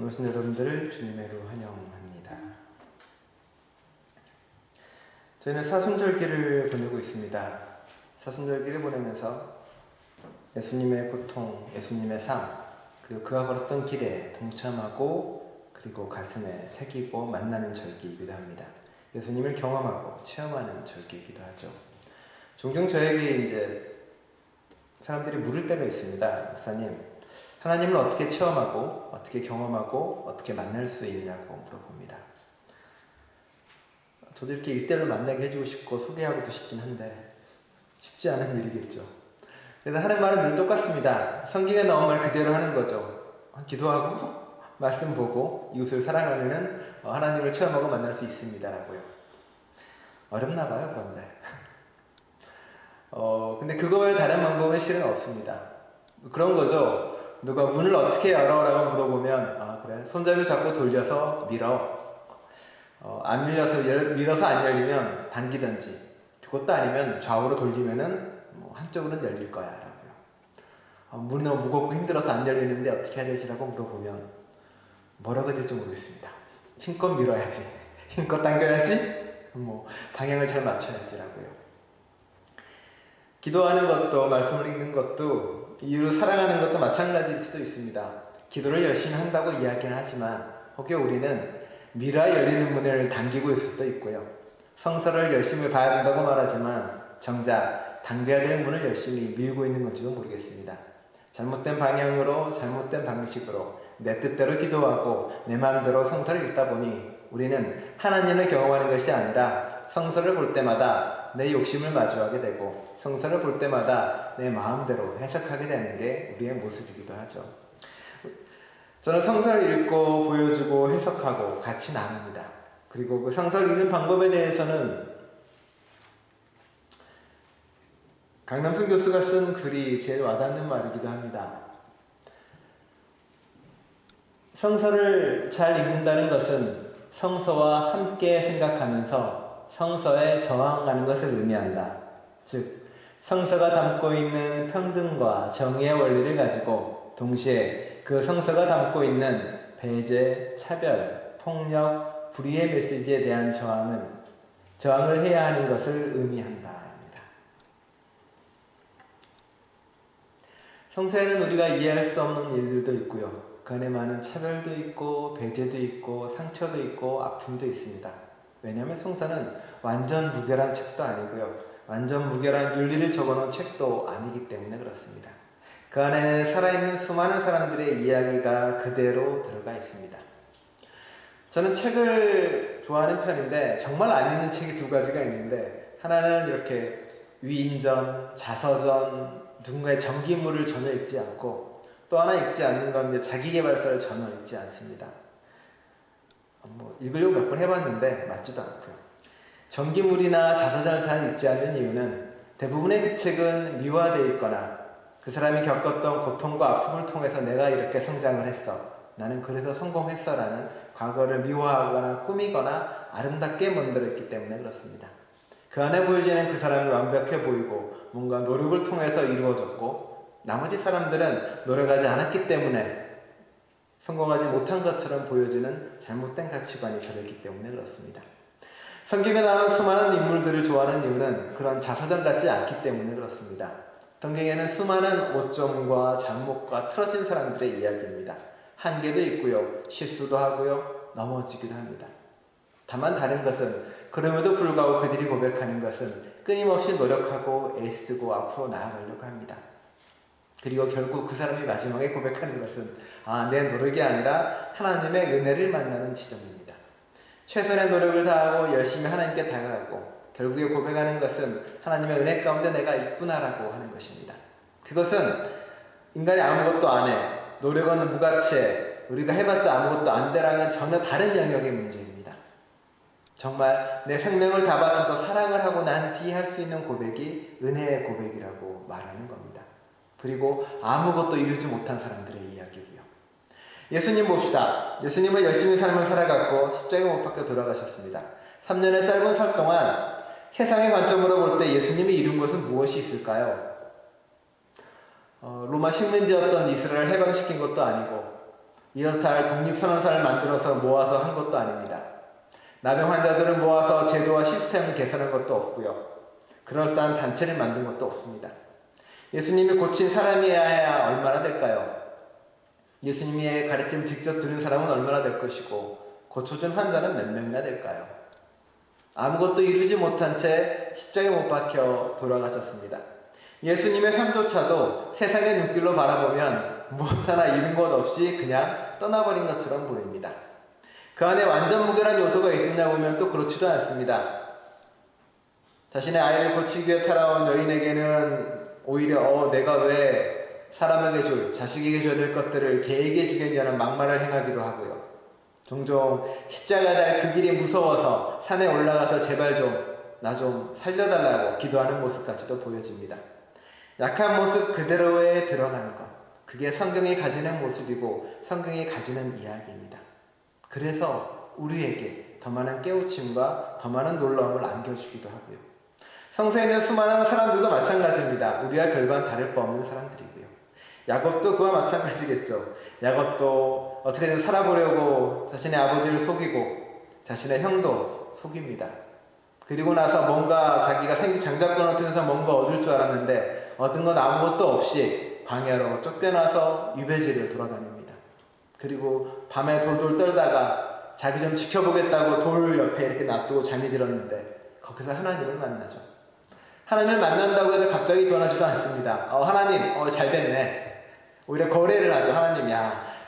오신 여러분들을 주님의로 환영합니다. 저희는 사순절기를 보내고 있습니다. 사순절기를 보내면서 예수님의 고통, 예수님의 삶, 그리고 그가 걸었던 길에 동참하고 그리고 가슴에 새기고 만나는 절기이기도 합니다. 예수님을 경험하고 체험하는 절기이기도 하죠. 종종 저에게 이제 사람들이 물을 때가 있습니다. 목사님, 하나님을 어떻게 체험하고 어떻게 경험하고 어떻게 만날 수 있냐고 물어봅니다. 저도 이렇게 일대를 만나게 해주고 싶고 소개하고도 싶긴 한데 쉽지 않은 일이겠죠. 그래서 하는 말은 늘 똑같습니다. 성경에 나온 말 그대로 하는 거죠. 기도하고 말씀 보고 이웃을 사랑하면 하나님을 체험하고 만날 수 있습니다라고요. 어렵나 봐요, 그런데. 근데 그거 외에 다른 방법은 실은 없습니다. 그런 거죠. 누가 문을 어떻게 열어라고 물어보면 그래, 손잡이를 잡고 돌려서 밀어. 안 밀어서 안 열리면 당기든지, 그것도 아니면 좌우로 돌리면은 한쪽으로는 열릴 거야 라고요. 문이 너무 무겁고 힘들어서 안 열리는데 어떻게 해야 되지라고 물어보면 뭐라고 해야 될지 모르겠습니다. 힘껏 밀어야지, 힘껏 당겨야지, 방향을 잘 맞춰야지라고요. 기도하는 것도 말씀을 읽는 것도 이유를 사랑하는 것도 마찬가지일 수도 있습니다. 기도를 열심히 한다고 이야기는 하지만 혹여 우리는 밀어야 열리는 문을 당기고 있을 수도 있고요. 성서를 열심히 봐야 된다고 말하지만 정작 당겨야 될 문을 열심히 밀고 있는 건지도 모르겠습니다. 잘못된 방향으로 잘못된 방식으로 내 뜻대로 기도하고 내 마음대로 성서를 읽다 보니 우리는 하나님을 경험하는 것이 아니라 성서를 볼 때마다 내 욕심을 마주하게 되고 성서를 볼 때마다 내 마음대로 해석하게 되는 게 우리의 모습이기도 하죠. 저는 성서를 읽고 보여주고 해석하고 같이 나눕니다. 그리고 그 성서를 읽는 방법에 대해서는 강남순 교수가 쓴 글이 제일 와닿는 말이기도 합니다. 성서를 잘 읽는다는 것은 성서와 함께 생각하면서 성서에 저항하는 것을 의미한다. 즉, 성서가 담고 있는 평등과 정의의 원리를 가지고 동시에 그 성서가 담고 있는 배제, 차별, 폭력, 불의의 메시지에 대한 저항을 해야 하는 것을 의미한다. 성서에는 우리가 이해할 수 없는 일들도 있고요. 그 안에 많은 차별도 있고 배제도 있고 상처도 있고 아픔도 있습니다. 왜냐하면 성서는 완전 무결한 책도 아니고요. 완전 무결한 윤리를 적어놓은 책도 아니기 때문에 그렇습니다. 그 안에는 살아있는 수많은 사람들의 이야기가 그대로 들어가 있습니다. 저는 책을 좋아하는 편인데 정말 안 읽는 책이 두 가지가 있는데, 하나는 이렇게 위인전, 자서전, 누군가의 전기물을 전혀 읽지 않고, 또 하나 읽지 않는 건 자기계발서를 전혀 읽지 않습니다. 읽으려고 몇 번 해봤는데 맞지도 않고요. 전기물이나 자서전을 잘 읽지 않는 이유는 대부분의 그 책은 미화되어 있거나 그 사람이 겪었던 고통과 아픔을 통해서 내가 이렇게 성장을 했어, 나는 그래서 성공했어 라는 과거를 미화하거나 꾸미거나 아름답게 만들었기 때문에 그렇습니다. 그 안에 보여지는 그 사람이 완벽해 보이고 뭔가 노력을 통해서 이루어졌고 나머지 사람들은 노력하지 않았기 때문에 성공하지 못한 것처럼 보여지는 잘못된 가치관이 들어있기 때문에 그렇습니다. 성경에 나오는 수많은 인물들을 좋아하는 이유는 그런 자서전 같지 않기 때문에 그렇습니다. 성경에는 수많은 오점과 잘못과 틀어진 사람들의 이야기입니다. 한계도 있고요, 실수도 하고요, 넘어지기도 합니다. 다만 다른 것은 그럼에도 불구하고 그들이 고백하는 것은 끊임없이 노력하고 애쓰고 앞으로 나아가려고 합니다. 그리고 결국 그 사람이 마지막에 고백하는 것은 내 노력이 아니라 하나님의 은혜를 만나는 지점입니다. 최선의 노력을 다하고 열심히 하나님께 다가가고 결국에 고백하는 것은 하나님의 은혜 가운데 내가 있구나라고 하는 것입니다. 그것은 인간이 아무것도 안 해, 노력은 무가치해, 우리가 해봤자 아무것도 안 돼라는 전혀 다른 영역의 문제입니다. 정말 내 생명을 다 바쳐서 사랑을 하고 난 뒤에 할 수 있는 고백이 은혜의 고백이라고 말하는 겁니다. 그리고 아무것도 이루지 못한 사람들의 이야기고요. 예수님 봅시다. 예수님은 열심히 삶을 살아갔고 십자가에 못 박혀 돌아가셨습니다. 3년의 짧은 살 동안 세상의 관점으로 볼 때 예수님이 이룬 것은 무엇이 있을까요? 로마 식민지였던 이스라엘을 해방시킨 것도 아니고 이렇다 할 독립선언사를 만들어서 모아서 한 것도 아닙니다. 나병 환자들을 모아서 제도와 시스템을 개선한 것도 없고요. 그럴싸한 단체를 만든 것도 없습니다. 예수님이 고친 사람이어야 얼마나 될까요? 예수님의 가르침 직접 들은 사람은 얼마나 될 것이고 고쳐준 환자는 몇 명이나 될까요? 아무것도 이루지 못한 채 십자가에 못 박혀 돌아가셨습니다. 예수님의 삶조차도 세상의 눈길로 바라보면 무엇 하나 잃은 것 없이 그냥 떠나버린 것처럼 보입니다. 그 안에 완전 무결한 요소가 있었냐 보면 또 그렇지도 않습니다. 자신의 아이를 고치기 위해 타라온 여인에게는 오히려 내가 왜 사람에게 자식에게 줘야 될 것들을 개에게 주겠냐는 막말을 행하기도 하고요. 종종 십자가에 달 그 길이 무서워서 산에 올라가서 제발 나 좀 살려달라고 기도하는 모습까지도 보여집니다. 약한 모습 그대로에 들어가는 것, 그게 성경이 가지는 모습이고 성경이 가지는 이야기입니다. 그래서 우리에게 더 많은 깨우침과 더 많은 놀라움을 안겨주기도 하고요. 성서에 있는 수많은 사람들도 마찬가지입니다. 우리와 별반 다를 바 없는 사람들이고요. 야곱도 그와 마찬가지겠죠. 야곱도 어떻게든 살아보려고 자신의 아버지를 속이고 자신의 형도 속입니다. 그리고 나서 뭔가 자기가 장자권을 통해서 뭔가 얻을 줄 알았는데 얻은 건 아무것도 없이 광야로 쫓겨나서 유배지를 돌아다닙니다. 그리고 밤에 돌돌 떨다가 자기 좀 지켜보겠다고 돌 옆에 이렇게 놔두고 잠이 들었는데 거기서 하나님을 만나죠. 하나님을 만난다고 해도 갑자기 변하지도 않습니다. 하나님, 잘 됐네. 오히려 거래를 하죠. 하나님,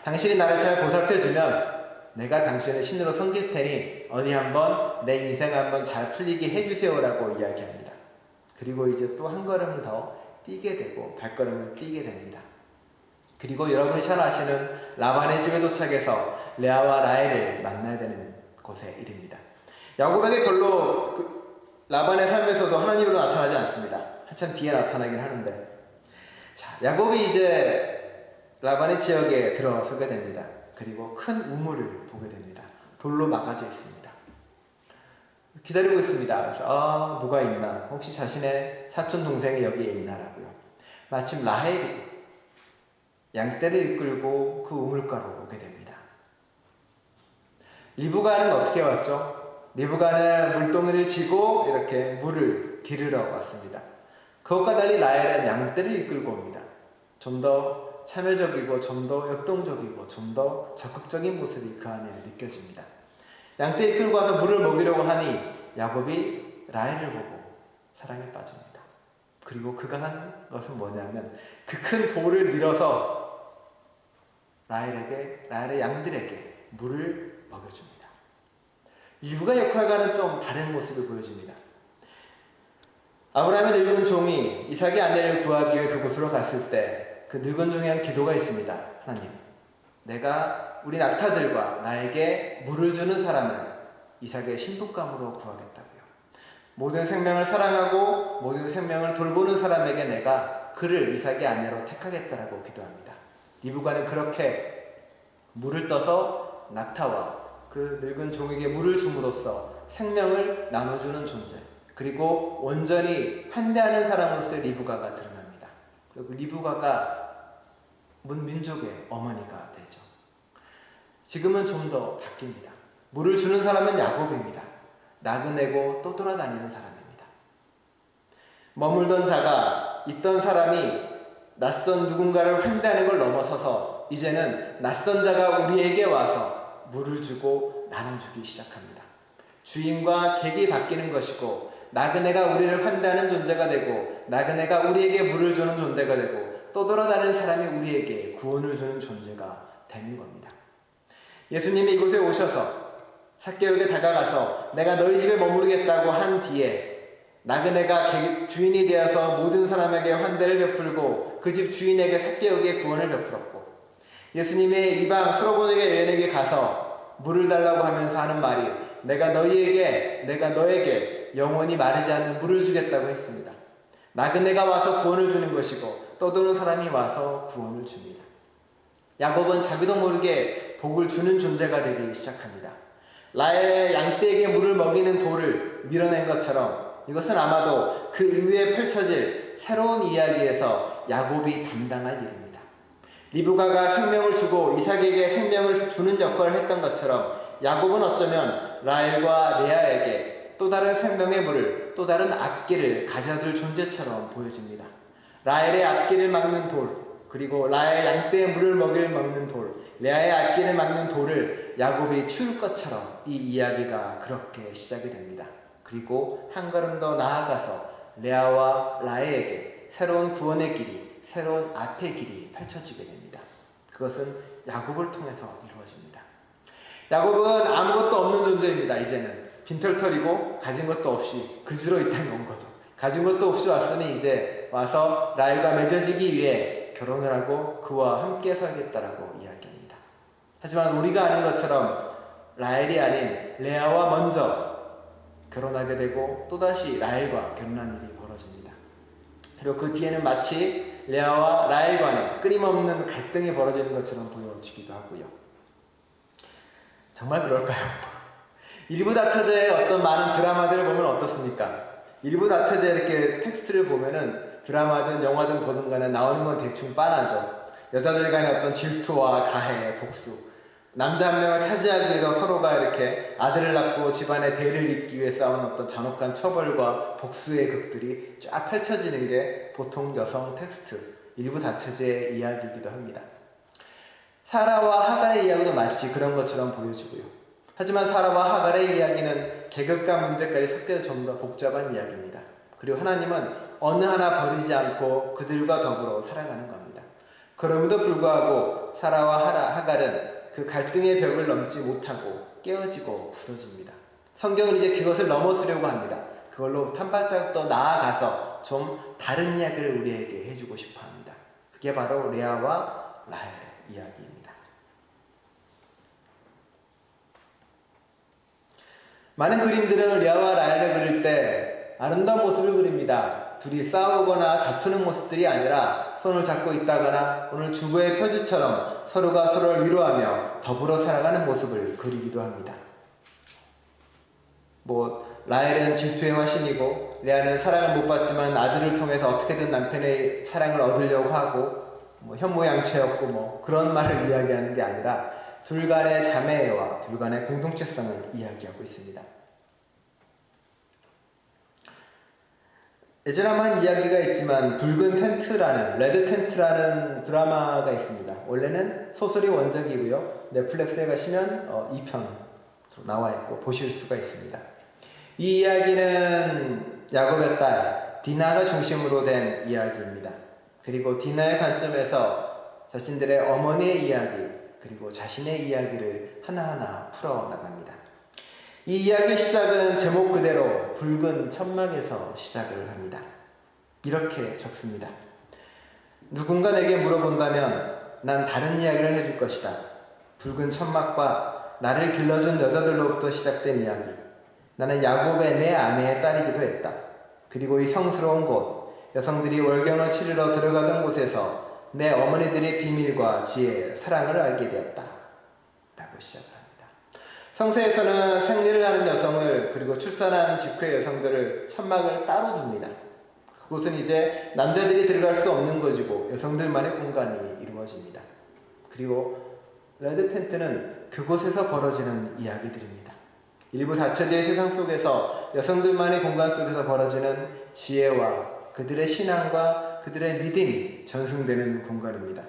당신이 나를 잘 보살펴주면 내가 당신을 신으로 섬길 테니 어디 한번 내 인생 한번 잘 풀리게 해주세요라고 이야기합니다. 그리고 이제 또 한 걸음을 더 뛰게 되고 발걸음을 뛰게 됩니다. 그리고 여러분이 잘 아시는 라반의 집에 도착해서 레아와 라헬을 만나야 되는 곳에 이릅니다. 야곱에게 별로 라반의 삶에서도 하나님으로 나타나지 않습니다. 한참 뒤에 나타나긴 하는데, 야곱이 이제 라반의 지역에 들어서게 됩니다. 그리고 큰 우물을 보게 됩니다. 돌로 막아져 있습니다. 기다리고 있습니다. 그래서 누가 있나? 혹시 자신의 사촌 동생이 여기에 있나라고요. 마침 라헬이 양떼를 이끌고 그 우물가로 오게 됩니다. 리브가는 어떻게 왔죠? 리브가는 물동이를 지고 이렇게 물을 기르러 왔습니다. 그것과 달리 라헬은 양떼를 이끌고 옵니다. 좀 더 참여적이고 좀 더 역동적이고 좀 더 적극적인 모습이 그 안에 느껴집니다. 양떼 이끌고 와서 물을 먹이려고 하니 야곱이 라헬을 보고 사랑에 빠집니다. 그리고 그가 한 것은 뭐냐면 그 큰 돌을 밀어서 라헬의 양들에게 물을 먹여줍니다. 리브가 역할과는 좀 다른 모습을 보여줍니다. 아브라함의 늙은 종이 이삭의 아내를 구하기 위해 그곳으로 갔을 때 그 늙은 종이 한 기도가 있습니다. 하나님, 내가 우리 낙타들과 나에게 물을 주는 사람을 이삭의 신부감으로 구하겠다고요. 모든 생명을 사랑하고 모든 생명을 돌보는 사람에게 내가 그를 이삭의 아내로 택하겠다라고 기도합니다. 리브가는 그렇게 물을 떠서 낙타와 그 늙은 종에게 물을 줌으로써 생명을 나눠주는 존재, 그리고 온전히 환대하는 사람으로서의 리브가가 드러납니다. 그리고 리브가가 문민족의 어머니가 되죠. 지금은 좀 더 바뀝니다. 물을 주는 사람은 야곱입니다. 나그네고 또 돌아다니는 사람입니다. 머물던 자가 있던 사람이 낯선 누군가를 환대하는 걸 넘어서서 이제는 낯선 자가 우리에게 와서 물을 주고 나눠주기 시작합니다. 주인과 객이 바뀌는 것이고 나그네가 우리를 환대하는 존재가 되고 나그네가 우리에게 물을 주는 존재가 되고 또 돌아다니는 사람이 우리에게 구원을 주는 존재가 되는 겁니다. 예수님이 이곳에 오셔서 삭개오에게 다가가서 내가 너희 집에 머무르겠다고 한 뒤에 나그네가 주인이 되어서 모든 사람에게 환대를 베풀고 그 집 주인에게 삭개오에게 구원을 베풀었고 예수님의 이방 수로보니게 여인에게 가서 물을 달라고 하면서 하는 말이 내가 너에게 영원히 마르지 않는 물을 주겠다고 했습니다. 나그네가 와서 구원을 주는 것이고 떠도는 사람이 와서 구원을 줍니다. 야곱은 자기도 모르게 복을 주는 존재가 되기 시작합니다. 라헬의 양떼에게 물을 먹이는 돌을 밀어낸 것처럼 이것은 아마도 그 이후에 펼쳐질 새로운 이야기에서 야곱이 담당할 일입니다. 리브가가 생명을 주고 이삭에게 생명을 주는 역할을 했던 것처럼 야곱은 어쩌면 라헬과 레아에게 또 다른 생명의 물을, 또 다른 앞길을 가져둘 존재처럼 보여집니다. 라헬의 앞길을 막는 돌, 그리고 라헬의 양떼의 물을 먹는 돌, 레아의 앞길을 막는 돌을 야곱이 치울 것처럼 이 이야기가 그렇게 시작이 됩니다. 그리고 한 걸음 더 나아가서 레아와 라헬에게 새로운 구원의 길이, 새로운 앞의 길이 펼쳐지게 됩니다. 그것은 야곱을 통해서 이루어집니다. 야곱은 아무것도 없는 존재입니다. 이제는 빈털터리고 가진 것도 없이 그주로 이 땅에 온 거죠. 가진 것도 없이 왔으니 이제 와서 라헬과 맺어지기 위해 결혼을 하고 그와 함께 살겠다라고 이야기합니다. 하지만 우리가 아는 것처럼 라헬이 아닌 레아와 먼저 결혼하게 되고 또다시 라헬과 결혼한 일이 벌어집니다. 그리고 그 뒤에는 마치 레아와 라헬 간에 끊임없는 갈등이 벌어지는 것처럼 보여지기도 하고요. 정말 그럴까요? 일부 다처제의 어떤 많은 드라마들을 보면 어떻습니까? 일부 다처제 이렇게 텍스트를 보면은 드라마든 영화든 보든 간에 나오는 건 대충 빤하죠. 여자들 간의 어떤 질투와 가해, 복수. 남자 한 명을 차지하기 위해서 서로가 이렇게 아들을 낳고 집안의 대를 잇기 위해 싸우는 어떤 잔혹한 처벌과 복수의 극들이 쫙 펼쳐지는 게 보통 여성 텍스트, 일부 다처제의 이야기이기도 합니다. 사라와 하갈의 이야기도 마치 그런 것처럼 보여지고요. 하지만 사라와 하갈의 이야기는 계급과 문제까지 섞여서 좀 더 복잡한 이야기입니다. 그리고 하나님은 어느 하나 버리지 않고 그들과 더불어 살아가는 겁니다. 그럼에도 불구하고 사라와 하갈은 그 갈등의 벽을 넘지 못하고 깨어지고 부서집니다. 성경은 이제 그것을 넘어서려고 합니다. 그걸로 한 발짝 더 나아가서 좀 다른 이야기를 우리에게 해주고 싶어 합니다. 그게 바로 레아와 라헬의 이야기입니다. 많은 그림들은 레아와 라헬을 그릴 때 아름다운 모습을 그립니다. 둘이 싸우거나 다투는 모습들이 아니라 손을 잡고 있다거나 오늘 주보의 표지처럼 서로가 서로를 위로하며 더불어 살아가는 모습을 그리기도 합니다. 라헬은 질투의 화신이고 레아는 사랑을 못 받지만 아들을 통해서 어떻게든 남편의 사랑을 얻으려고 하고 현모양처였고 그런 말을 이야기하는 게 아니라 둘 간의 자매와 둘 간의 공동체성을 이야기하고 있습니다. 예전에 한 이야기가 있지만 붉은 텐트라는 레드 텐트라는 드라마가 있습니다. 원래는 소설이 원작이고요. 넷플릭스에 가시면 2편 나와 있고 보실 수가 있습니다. 이 이야기는 야곱의 딸 디나가 중심으로 된 이야기입니다. 그리고 디나의 관점에서 자신들의 어머니의 이야기 그리고 자신의 이야기를 하나하나 풀어나갑니다. 이 이야기의 시작은 제목 그대로 붉은 천막에서 시작을 합니다. 이렇게 적습니다. 누군가 내게 물어본다면 난 다른 이야기를 해줄 것이다. 붉은 천막과 나를 길러준 여자들로부터 시작된 이야기. 나는 야곱의 내 아내의 딸이기도 했다. 그리고 이 성스러운 곳, 여성들이 월경을 치르러 들어가던 곳에서 내 어머니들의 비밀과 지혜, 사랑을 알게 되었다. 라고 시작을 합니다. 성서에서는 생리를 하는 여성을 그리고 출산한 직후의 여성들을 천막을 따로 둡니다. 그곳은 이제 남자들이 들어갈 수 없는 곳이고 여성들만의 공간이 이루어집니다. 그리고 레드 텐트는 그곳에서 벌어지는 이야기들입니다. 일부 다처제의 세상 속에서 여성들만의 공간 속에서 벌어지는 지혜와 그들의 신앙과 그들의 믿음이 전승되는 공간입니다.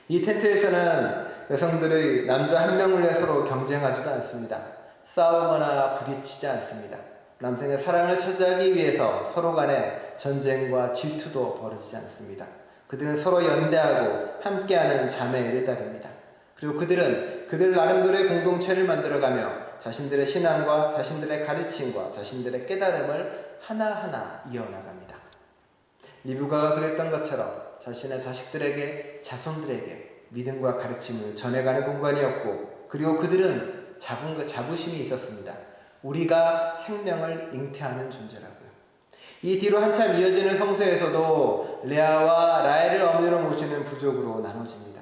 이 텐트에서는 여성들의 남자 한 명을 위해 서로 경쟁하지도 않습니다. 싸우거나 부딪히지 않습니다. 남성의 사랑을 차지하기 위해서 서로 간에 전쟁과 질투도 벌어지지 않습니다. 그들은 서로 연대하고 함께하는 자매를 따릅니다. 그리고 그들은 그들 나름대로의 공동체를 만들어가며 자신들의 신앙과 자신들의 가르침과 자신들의 깨달음을 하나하나 이어나갑니다. 리브가가 그랬던 것처럼 자신의 자식들에게, 자손들에게 믿음과 가르침을 전해가는 공간이었고 그리고 그들은 자부심이 있었습니다. 우리가 생명을 잉태하는 존재라고요. 이 뒤로 한참 이어지는 성서에서도 레아와 라헬을 어머니로 모시는 부족으로 나눠집니다.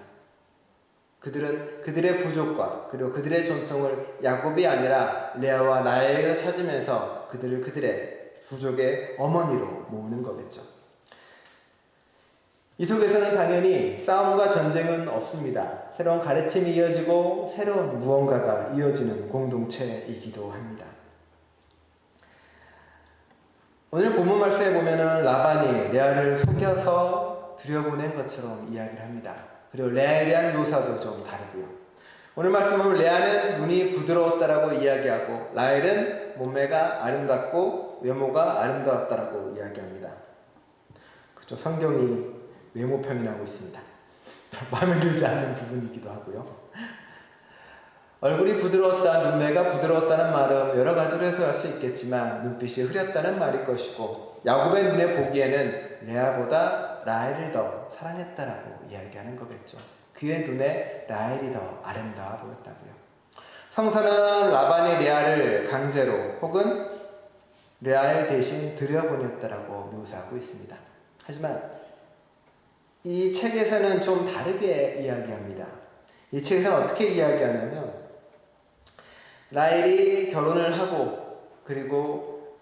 그들은 그들의 부족과 그리고 그들의 전통을 야곱이 아니라 레아와 라헬을 찾으면서 그들을 그들의 부족의 어머니로 모으는 거겠죠. 이 속에서는 당연히 싸움과 전쟁은 없습니다. 새로운 가르침이 이어지고 새로운 무언가가 이어지는 공동체이기도 합니다. 오늘 본문 말씀에 보면은 라반이 레아를 속여서 들여보낸 것처럼 이야기를 합니다. 그리고 레아에 대한 묘사도 좀 다르고요. 오늘 말씀은 레아는 눈이 부드러웠다라고 이야기하고 라헬은 몸매가 아름답고 외모가 아름다웠다라고 이야기합니다. 그렇죠. 성경이 외모 표현하고 있습니다. 마음에 들지 않는 부분이기도 하고요. 얼굴이 부드러웠다, 눈매가 부드러웠다는 말은 여러 가지로 해석할 수 있겠지만 눈빛이 흐렸다는 말일 것이고 야곱의 눈에 보기에는 레아보다 라헬을 더 사랑했다라고 이야기하는 거겠죠. 그의 눈에 라헬이 더 아름다워 보였다고요. 성서는 라반이 레아를 강제로 혹은 레아를 대신 들여보냈다라고 묘사하고 있습니다. 하지만 이 책에서는 좀 다르게 이야기합니다. 이 책에서는 어떻게 이야기하냐면 라헬이 결혼을 하고 그리고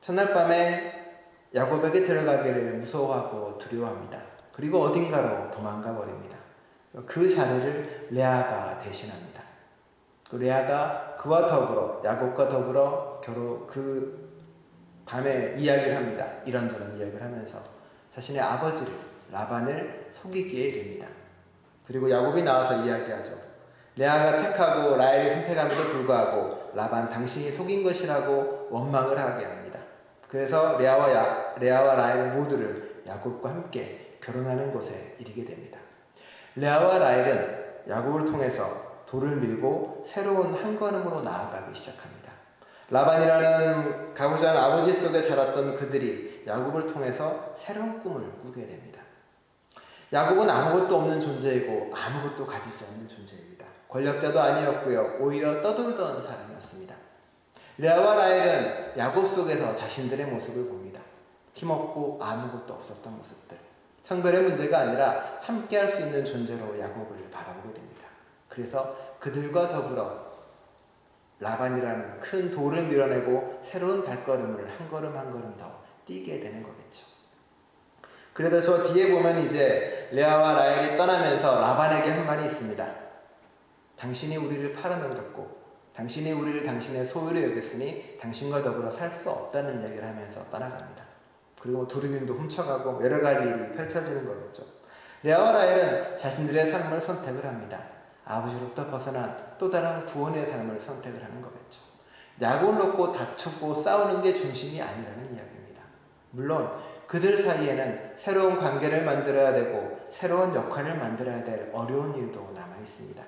첫날 밤에 야곱에게 들어가기를 무서워하고 두려워합니다. 그리고 어딘가로 도망가 버립니다. 그 자리를 레아가 대신합니다. 그 레아가 그와 더불어 야곱과 더불어 그 밤에 이야기를 합니다. 이런저런 이야기를 하면서 자신의 아버지를 라반을 속이기에 이릅니다. 그리고 야곱이 나와서 이야기하죠. 레아가 택하고 라헬이 선택함에도 불구하고 라반 당신이 속인 것이라고 원망을 하게 합니다. 그래서 레아와 라헬 모두를 야곱과 함께 결혼하는 곳에 이르게 됩니다. 레아와 라헬은 야곱을 통해서 돌을 밀고 새로운 한 걸음으로 나아가기 시작합니다. 라반이라는 가부장 아버지 속에 자랐던 그들이 야곱을 통해서 새로운 꿈을 꾸게 됩니다. 야곱은 아무것도 없는 존재이고 아무것도 가지지 않는 존재입니다. 권력자도 아니었고요. 오히려 떠돌던 사람이었습니다. 레아와 라헬은 야곱 속에서 자신들의 모습을 봅니다. 힘없고 아무것도 없었던 모습들. 성별의 문제가 아니라 함께할 수 있는 존재로 야곱을 바라보게 됩니다. 그래서 그들과 더불어 라반이라는 큰 돌을 밀어내고 새로운 발걸음을 한 걸음 한 걸음 더 뛰게 되는 거겠죠. 그래도 저 뒤에 보면 이제 레아와 라헬이 떠나면서 라반에게 한 말이 있습니다. 당신이 우리를 팔아넘겼고 당신이 우리를 당신의 소유로 여겼으니 당신과 더불어 살 수 없다는 얘기를 하면서 떠나갑니다. 그리고 두루민도 훔쳐가고 여러 가지 일이 펼쳐지는 거겠죠. 레아와 라헬은 자신들의 삶을 선택을 합니다. 아버지로부터 벗어난 또 다른 구원의 삶을 선택을 하는 거겠죠. 약을 놓고 다투고 싸우는 게 중심이 아니라는 이야기입니다. 물론 그들 사이에는 새로운 관계를 만들어야 되고 새로운 역할을 만들어야 될 어려운 일도 남아 있습니다.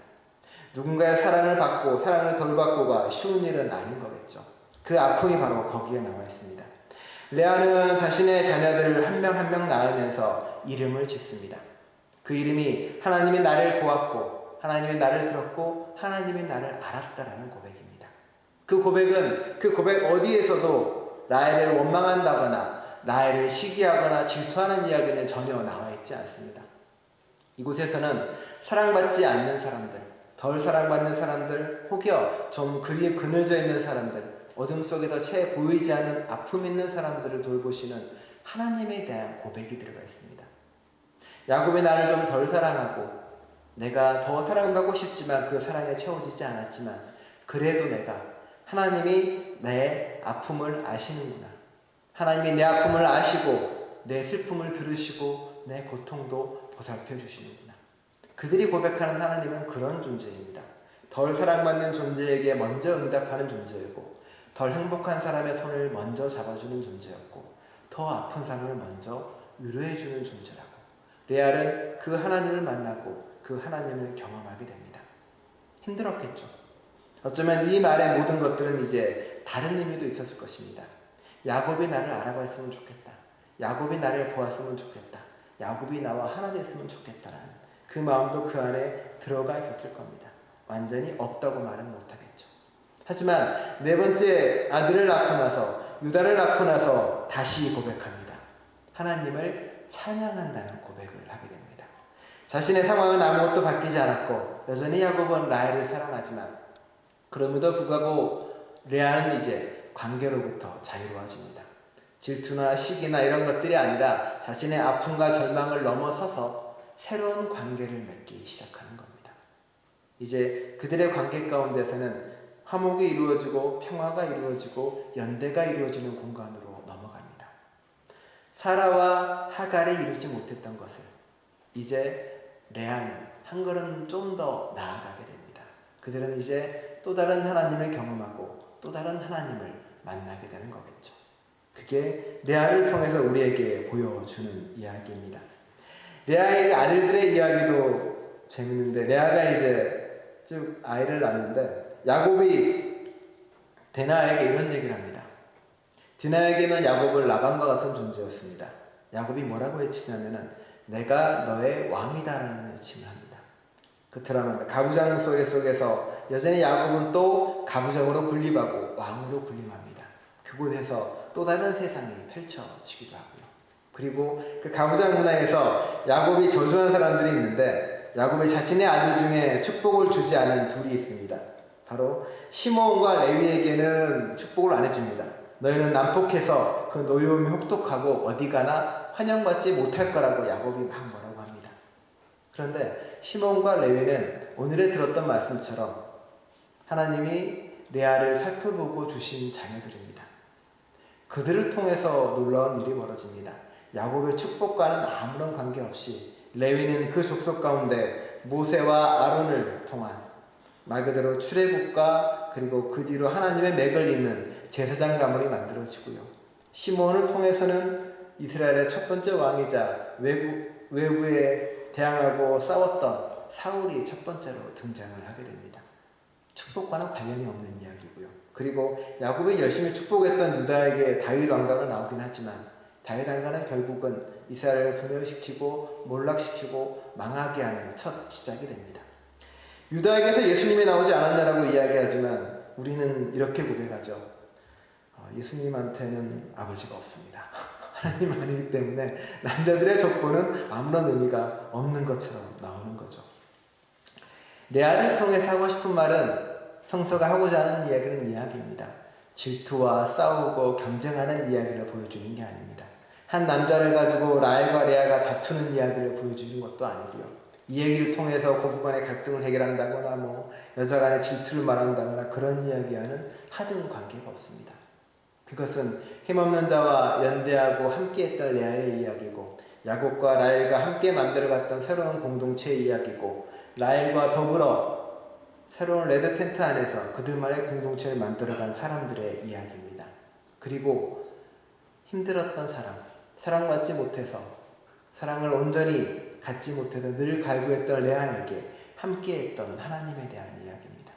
누군가의 사랑을 받고 사랑을 돌받고가 쉬운 일은 아닌 거겠죠. 그 아픔이 바로 거기에 남아 있습니다. 레아는 자신의 자녀들을 한 명 한 명 낳으면서 이름을 짓습니다. 그 이름이 하나님이 나를 보았고 하나님이 나를 들었고 하나님이 나를 알았다라는 고백입니다. 그 고백 어디에서도 라헬을 원망한다거나 라헬을 시기하거나 질투하는 이야기는 전혀 나와 있지 않습니다. 이곳에서는 사랑받지 않는 사람들, 덜 사랑받는 사람들, 혹여 좀 그늘져 있는 사람들, 어둠 속에서 채 보이지 않는 아픔 있는 사람들을 돌보시는 하나님에 대한 고백이 들어가 있습니다. 야곱이 나를 좀 덜 사랑하고 내가 더 사랑받고 싶지만 그 사랑에 채워지지 않았지만 그래도 내가 하나님이 내 아픔을 아시는구나. 하나님이 내 아픔을 아시고 내 슬픔을 들으시고 내 고통도 보살펴 주시는구나. 그들이 고백하는 하나님은 그런 존재입니다. 덜 사랑받는 존재에게 먼저 응답하는 존재이고 덜 행복한 사람의 손을 먼저 잡아주는 존재였고 더 아픈 사람을 먼저 위로해주는 존재라고. 레알은 그 하나님을 만나고 그 하나님을 경험하게 됩니다. 힘들었겠죠. 어쩌면 이 말의 모든 것들은 이제 다른 의미도 있었을 것입니다. 야곱이 나를 알아봤으면 좋겠다. 야곱이 나를 보았으면 좋겠다. 야곱이 나와 하나 됐으면 좋겠다라는 그 마음도 그 안에 들어가 있었을 겁니다. 완전히 없다고 말은 못하겠죠. 하지만 네 번째 아들을 낳고 나서 유다를 낳고 나서 다시 고백합니다. 하나님을 찬양한다는 고백을 하게 됩니다. 자신의 상황은 아무것도 바뀌지 않았고 여전히 야곱은 라헬을 사랑하지만 그럼에도 불구하고 레아는 이제 관계로부터 자유로워집니다. 질투나 시기나 이런 것들이 아니라 자신의 아픔과 절망을 넘어서서 새로운 관계를 맺기 시작하는 겁니다. 이제 그들의 관계 가운데서는 화목이 이루어지고 평화가 이루어지고 연대가 이루어지는 공간으로 넘어갑니다. 사라와 하갈이 이루지 못했던 것을 이제 레아는 한 걸음 좀 더 나아가게 됩니다. 그들은 이제 또 다른 하나님을 경험하고 또 다른 하나님을 만나게 되는 거겠죠. 그게 레아를 통해서 우리에게 보여주는 이야기입니다. 레아의 아들들의 이야기도 재밌는데, 레아가 이제 쭉 아이를 낳는데 야곱이 디나에게 이런 얘기를 합니다. 디나에게는 야곱을 라반과 같은 존재였습니다. 야곱이 뭐라고 외치냐면은 내가 너의 왕이다라는 외침을 합니다. 그렇더라면 가부장 속에서 여전히 야곱은 또 가부장으로 군림하고 왕으로 군림합니다. 그곳에서 또 다른 세상이 펼쳐지기도 하고요. 그리고 그 가부장 문화에서 야곱이 저주한 사람들이 있는데, 야곱이 자신의 아들 중에 축복을 주지 않은 둘이 있습니다. 바로 시므온과 레위에게는 축복을 안 해줍니다. 너희는 난폭해서 그 노여움이 혹독하고 어디 가나 환영받지 못할 거라고 야곱이 막 뭐라고 합니다. 그런데 시므온과 레위는 오늘에 들었던 말씀처럼 하나님이 레아를 살펴보고 주신 자녀들입니다. 그들을 통해서 놀라운 일이 벌어집니다. 야곱의 축복과는 아무런 관계없이 레위는 그 족속 가운데 모세와 아론을 통한 말 그대로 출애굽과 그리고 그 뒤로 하나님의 맥을 잇는 제사장 가문이 만들어지고요. 시므온을 통해서는 이스라엘의 첫 번째 왕이자 외부에 대항하고 싸웠던 사울이 첫 번째로 등장을 하게 됩니다. 축복과는 관련이 없는 이야기고요. 그리고 야곱이 열심히 축복했던 유다에게 다윗 왕가가 나오긴 하지만 다윗 왕가는 결국은 이스라엘을 분열시키고 몰락시키고 망하게 하는 첫 시작이 됩니다. 유다에게서 예수님이 나오지 않았냐라고 이야기하지만 우리는 이렇게 고백하죠. 예수님한테는 아버지가 없습니다. 하나님 아니기 때문에 남자들의 족보는 아무런 의미가 없는 것처럼 나오는 거죠. 레아를 통해서 하고 싶은 말은 성서가 하고자 하는 이야기는 이야기입니다. 질투와 싸우고 경쟁하는 이야기를 보여주는 게 아닙니다. 한 남자를 가지고 라헬과 레아가 다투는 이야기를 보여주는 것도 아니고요. 이 얘기를 통해서 고부간의 갈등을 해결한다거나 여자 간의 질투를 말한다거나 그런 이야기와는 하등 관계가 없습니다. 그것은 힘없는 자와 연대하고 함께했던 레아의 이야기고, 야곱과 라헬과 함께 만들어갔던 새로운 공동체의 이야기고, 라헬과 더불어 새로운 레드 텐트 안에서 그들만의 공동체를 만들어간 사람들의 이야기입니다. 그리고 힘들었던 사랑받지 못해서 사랑을 온전히 갖지 못해서 늘 갈구했던 레아에게 함께했던 하나님에 대한 이야기입니다.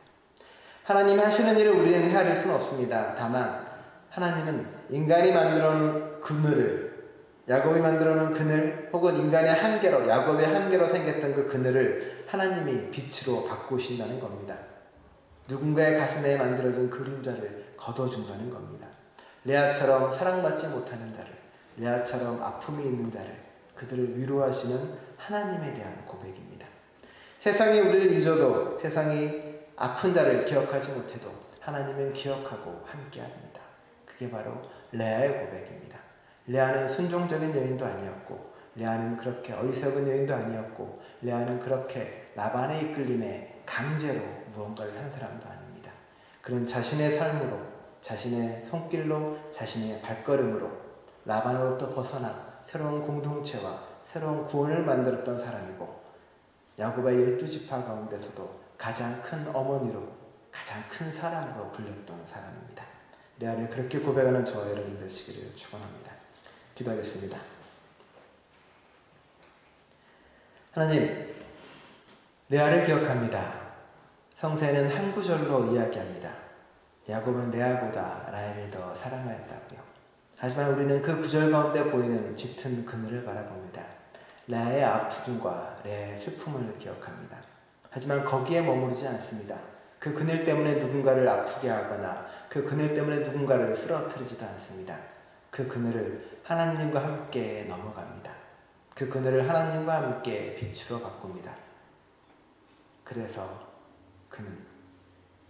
하나님이 하시는 일을 우리는 헤아릴 수는 없습니다. 다만 하나님은 인간이 만들어놓은 그늘을, 야곱이 만들어놓은 그늘, 혹은 인간의 한계로, 야곱의 한계로 생겼던 그 그늘을 하나님이 빛으로 바꾸신다는 겁니다. 누군가의 가슴에 만들어진 그림자를 걷어준다는 겁니다. 레아처럼 사랑받지 못하는 자를, 레아처럼 아픔이 있는 자를, 그들을 위로하시는 하나님에 대한 고백입니다. 세상이 우리를 잊어도, 세상이 아픈 자를 기억하지 못해도 하나님은 기억하고 함께합니다. 그게 바로 레아의 고백입니다. 레아는 순종적인 여인도 아니었고, 레아는 그렇게 어리석은 여인도 아니었고, 레아는 그렇게 라반의 이끌림에 강제로 무언가를 한 사람도 아닙니다. 그는 자신의 삶으로, 자신의 손길로, 자신의 발걸음으로 라반으로부터 벗어나 새로운 공동체와 새로운 구원을 만들었던 사람이고, 야곱의 12지파 가운데서도 가장 큰 어머니로, 가장 큰 사람으로 불렸던 사람입니다. 레아를 그렇게 고백하는 저와 여러분 되시기를 축원합니다. 기도하겠습니다. 하나님, 레아를 기억합니다. 성서에는 한 구절로 이야기합니다. 야곱은 레아보다 라헬을 더 사랑하였다고요. 하지만 우리는 그 구절 가운데 보이는 짙은 그늘을 바라봅니다. 레아의 아픔과 레아의 슬픔을 기억합니다. 하지만 거기에 머무르지 않습니다. 그 그늘 때문에 누군가를 아프게 하거나 그 그늘 때문에 누군가를 쓰러뜨리지도 않습니다. 그 그늘을 하나님과 함께 넘어갑니다. 그 그늘을 하나님과 함께 빛으로 바꿉니다. 그래서 그는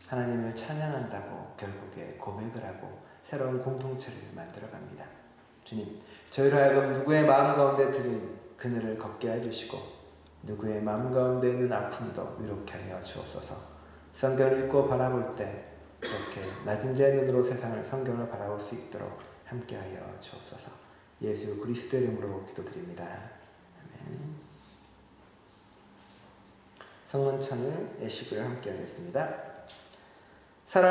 하나님을 찬양한다고 결국에 고백을 하고 새로운 공동체를 만들어갑니다. 주님, 저희로 하여금 누구의 마음 가운데 들은 그늘을 걷게 해주시고 누구의 마음 가운데 있는 아픔도 위롭게 하여 주옵소서. 성경을 읽고 바라볼 때 이렇게 낮은 자의 눈으로 세상을 성경을 바라볼 수 있도록 함께하여 주옵소서. 예수 그리스도의 이름으로 기도드립니다. 아멘. 성문찬을 예식을 함께하겠습니다.